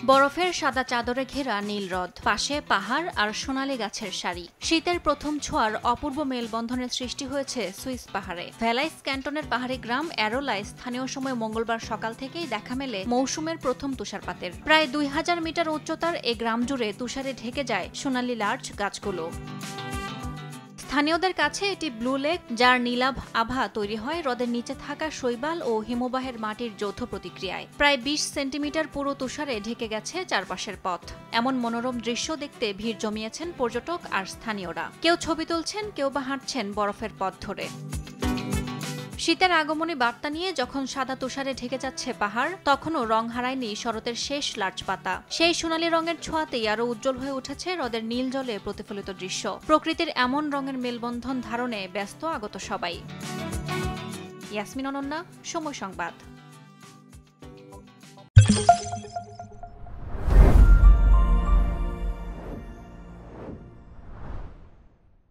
বরফের সাদা চাদরে ঘেরা নীল হ্রদ, পাশে পাহাড় আর সোনালী গাছের সারি। শীতের প্রথম ছোঁয়ার অপূর্ব মেলবন্ধনের সৃষ্টি হয়েছে সুইস পাহাড়ে। ভ্যালাইস ক্যান্টনের পাহাড়ি গ্রাম অ্যারোলায় স্থানীয় সময় মঙ্গলবার সকাল থেকেই দেখা মেলে মৌসুমের প্রথম তুষারপাতের। প্রায় 2000 মিটার উচ্চতার এ গ্রাম জুড়ে তুষারে ঢেকে যায় সোনালী লার্চ গাছগুলো। স্থানীয়দের কাছে এটি ব্লু লেক, যার নীলাভ আভা তৈরি হয় হ্রদের নিচে থাকা শৈবাল ও হিমবাহের মাটির যৌথ প্রতিক্রিয়ায়। প্রায় 20 সেন্টিমিটার পুরো তুষারে ঢেকে গেছে চারপাশের পথ। এমন মনোরম দৃশ্য দেখতে ভিড় জমিয়েছেন পর্যটক আর স্থানীয়রা। কেউ ছবি তুলছেন, কেউ বা হাঁটছেন বরফের পথ ধরে। শীতের আগমনী বার্তা নিয়ে যখন সাদা তুষারে ঢেকে যাচ্ছে পাহাড়, তখনও রং হারায়নি শরতের শেষ লার্চ পাতা। সেই সোনালী রঙের ছোঁয়াতেই আরো উজ্জ্বল হয়ে উঠেছে হ্রদের নীল জলে প্রতিফলিত দৃশ্য। প্রকৃতির এমন রঙের মেলবন্ধন ধারণে ব্যস্ত আগত সবাই। ইয়াসমিন অনন্যা, সময় সংবাদ।